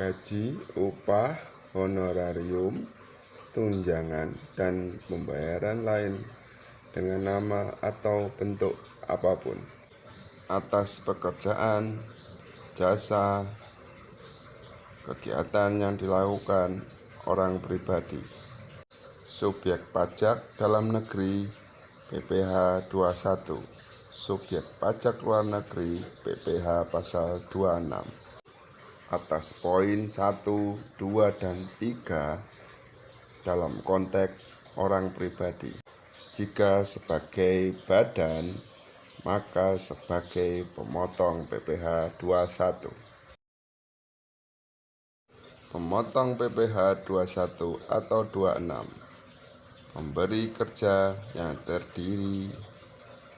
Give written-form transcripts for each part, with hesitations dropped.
gaji, upah, honorarium, tunjangan, dan pembayaran lain dengan nama atau bentuk apapun atas pekerjaan, jasa, kegiatan yang dilakukan orang pribadi. Subjek pajak dalam negeri PPh 21, subjek pajak luar negeri PPh pasal 26. Atas poin 1, 2, dan 3 dalam konteks orang pribadi. Jika sebagai badan, maka sebagai pemotong PPh 21. Pemotong PPh 21 atau 26. Memberi kerja yang terdiri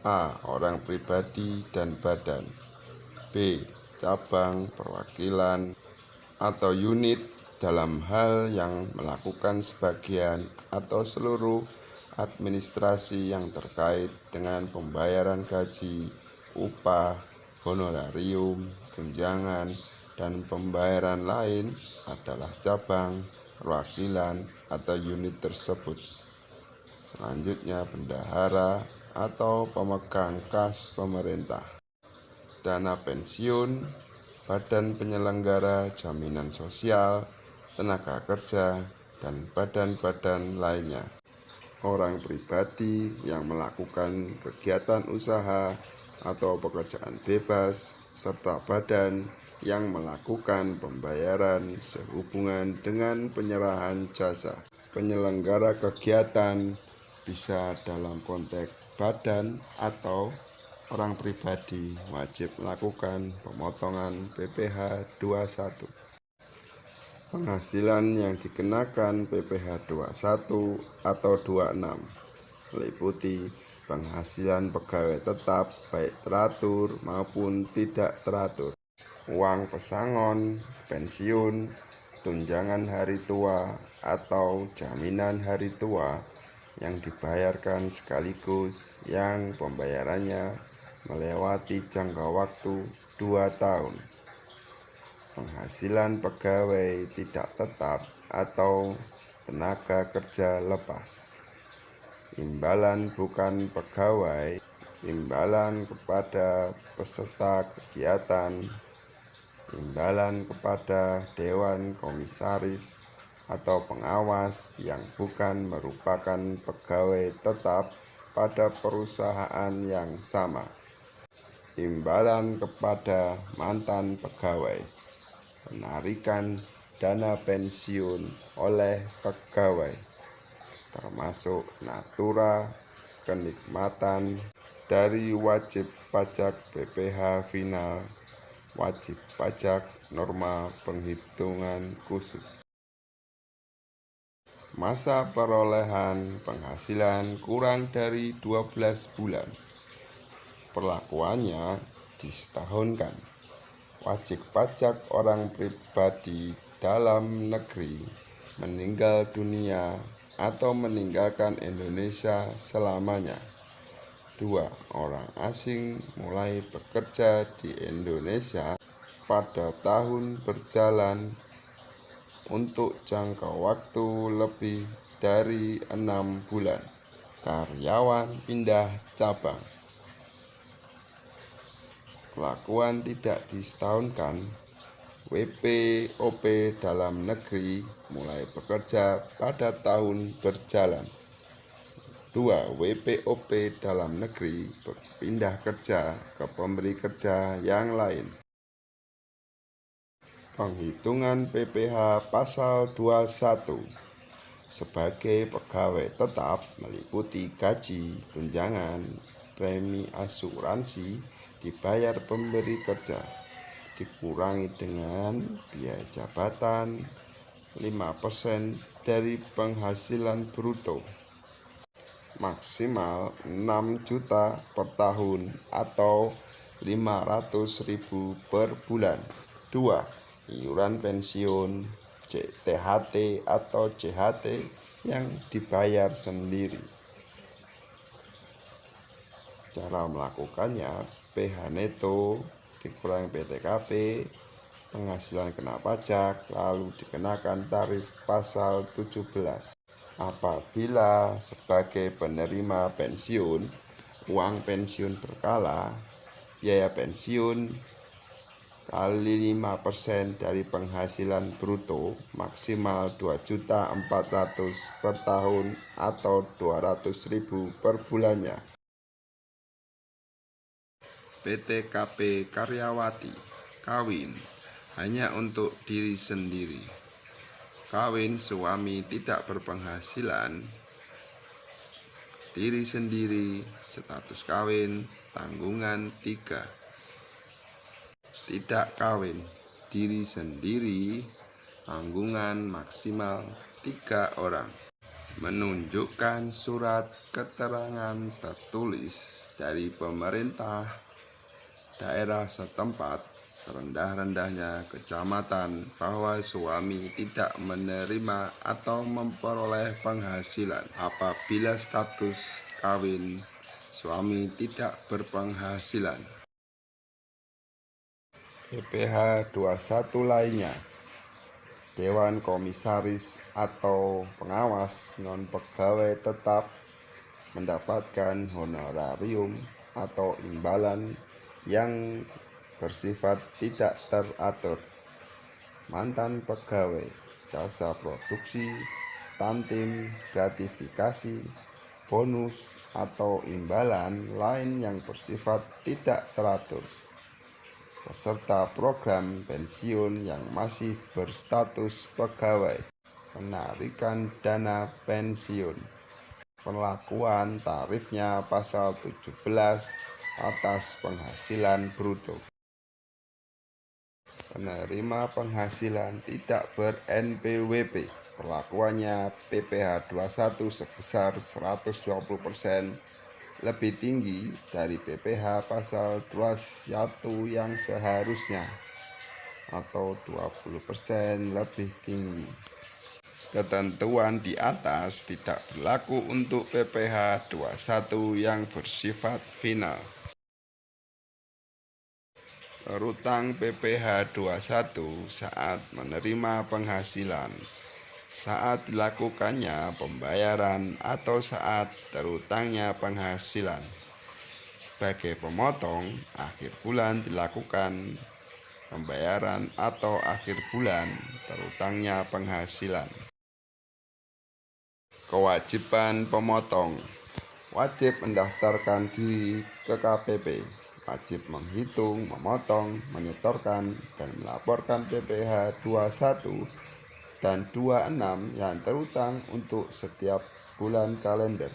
A. Orang pribadi dan badan, B. Cabang, perwakilan, atau unit dalam hal yang melakukan sebagian atau seluruh administrasi yang terkait dengan pembayaran gaji, upah, honorarium, tunjangan, dan pembayaran lain adalah cabang, perwakilan, atau unit tersebut. Selanjutnya, bendahara atau pemegang kas pemerintah, dana pensiun, badan penyelenggara jaminan sosial, tenaga kerja, dan badan-badan lainnya. Orang pribadi yang melakukan kegiatan usaha atau pekerjaan bebas, serta badan yang melakukan pembayaran sehubungan dengan penyerahan jasa. Penyelenggara kegiatan bisa dalam konteks badan atau orang pribadi wajib melakukan pemotongan PPh 21. Penghasilan yang dikenakan PPh 21 atau 26 meliputi penghasilan pegawai tetap baik teratur maupun tidak teratur, uang pesangon, pensiun, tunjangan hari tua, atau jaminan hari tua yang dibayarkan sekaligus yang pembayarannya melewati jangka waktu 2 tahun. Penghasilan pegawai tidak tetap atau tenaga kerja lepas. Imbalan bukan pegawai, imbalan kepada peserta kegiatan, imbalan kepada dewan komisaris atau pengawas yang bukan merupakan pegawai tetap pada perusahaan yang sama. Imbalan kepada mantan pegawai, penarikan dana pensiun oleh pegawai, termasuk natura kenikmatan dari wajib pajak PPh final, wajib pajak norma penghitungan khusus. Masa perolehan penghasilan kurang dari 12 bulan. Perlakuannya disetahunkan. Wajib pajak orang pribadi dalam negeri meninggal dunia atau meninggalkan Indonesia selamanya. 2. Orang asing mulai bekerja di Indonesia pada tahun berjalan untuk jangka waktu lebih dari 6 bulan. Karyawan pindah cabang. Perlakuan tidak disetahunkan. WPOP dalam negeri mulai bekerja pada tahun berjalan. 2. WPOP dalam negeri berpindah kerja ke pemberi kerja yang lain. Penghitungan PPh pasal 21 sebagai pegawai tetap meliputi gaji, tunjangan, premi asuransi dibayar pemberi kerja, dikurangi dengan biaya jabatan 5% dari penghasilan bruto, maksimal 6 juta per tahun atau 500.000 per bulan. 2. Iuran pensiun, THT atau JHT yang dibayar sendiri. Cara melakukannya, PH neto dikurangi PTKP penghasilan kena pajak, lalu dikenakan tarif pasal 17. Apabila sebagai penerima pensiun, uang pensiun berkala, biaya pensiun kali 5% dari penghasilan bruto maksimal 2.400.000 per tahun atau 200.000 per bulannya. PT KP Karyawati kawin hanya untuk diri sendiri. Kawin suami tidak berpenghasilan, diri sendiri, status kawin, tanggungan 3. Tidak kawin, diri sendiri, tanggungan maksimal 3 orang. Menunjukkan surat keterangan tertulis dari pemerintah daerah setempat serendah-rendahnya kecamatan bahwa suami tidak menerima atau memperoleh penghasilan. Apabila status kawin suami tidak berpenghasilan. PPh 21 lainnya, Dewan Komisaris atau pengawas non-pegawai tetap mendapatkan honorarium atau imbalan yang bersifat tidak teratur. Mantan pegawai, jasa produksi, tantim, gratifikasi, bonus, atau imbalan lain yang bersifat tidak teratur, peserta program pensiun yang masih berstatus pegawai, penarikan dana pensiun, penlakuan tarifnya pasal 17 atas penghasilan bruto. Penerima penghasilan tidak ber-NPWP, perlakuannya PPh 21 sebesar 120% lebih tinggi dari PPh pasal 21 yang seharusnya, atau 20% lebih tinggi. Ketentuan di atas tidak berlaku untuk PPh 21 yang bersifat final. Berutang PPh 21 saat menerima penghasilan, saat dilakukannya pembayaran atau saat terutangnya penghasilan. Sebagai pemotong, akhir bulan dilakukan pembayaran atau akhir bulan terutangnya penghasilan. Kewajiban pemotong: wajib mendaftarkan diri ke KPP, wajib menghitung, memotong, menyetorkan, dan melaporkan PPh 21 dan 26 yang terutang untuk setiap bulan kalender.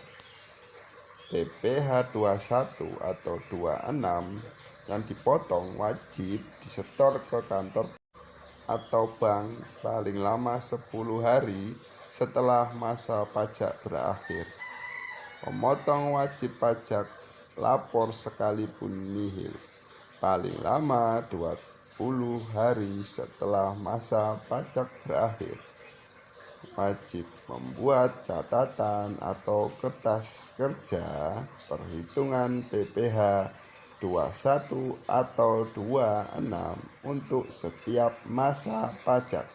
PPh 21 atau 26 yang dipotong wajib disetor ke kantor atau bank paling lama 10 hari setelah masa pajak berakhir. Pemotong wajib pajak lapor sekalipun nihil, paling lama 20 hari setelah masa pajak berakhir. Wajib membuat catatan atau kertas kerja perhitungan PPh 21 atau 26 untuk setiap masa pajak.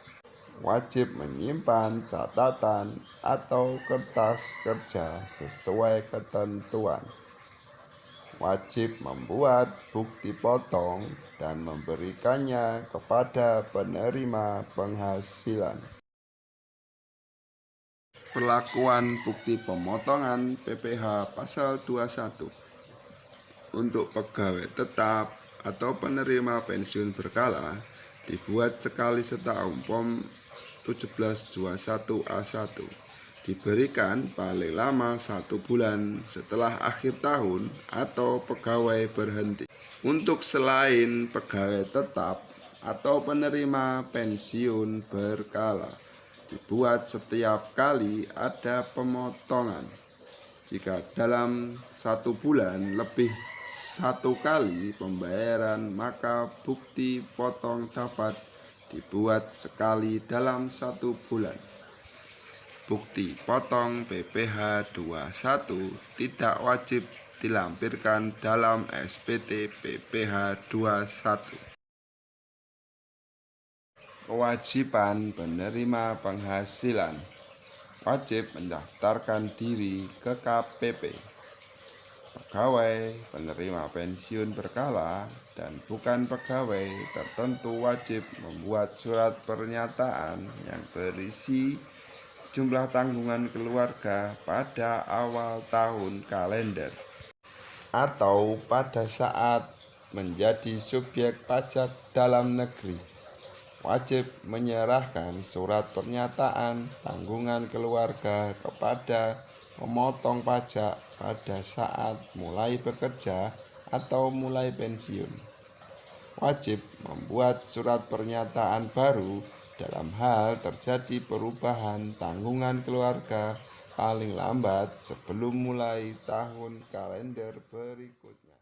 Wajib menyimpan catatan atau kertas kerja sesuai ketentuan. Wajib membuat bukti potong dan memberikannya kepada penerima penghasilan. Perlakuan bukti pemotongan PPh pasal 21 untuk pegawai tetap atau penerima pensiun berkala dibuat sekali setahun POM 1721A1, diberikan paling lama 1 bulan setelah akhir tahun atau pegawai berhenti. Untuk selain pegawai tetap atau penerima pensiun berkala, dibuat setiap kali ada pemotongan. Jika dalam 1 bulan lebih 1 kali pembayaran, maka bukti potong dapat dibuat sekali dalam 1 bulan. Bukti potong PPh 21 tidak wajib dilampirkan dalam SPT PPh 21. Kewajiban penerima penghasilan wajib mendaftarkan diri ke KPP. Pegawai penerima pensiun berkala dan bukan pegawai tertentu wajib membuat surat pernyataan yang berisi jumlah tanggungan keluarga pada awal tahun kalender atau pada saat menjadi subjek pajak dalam negeri. Wajib menyerahkan surat pernyataan tanggungan keluarga kepada pemotong pajak pada saat mulai bekerja atau mulai pensiun. Wajib membuat surat pernyataan baru dalam hal terjadi perubahan tanggungan keluarga paling lambat sebelum mulai tahun kalender berikutnya.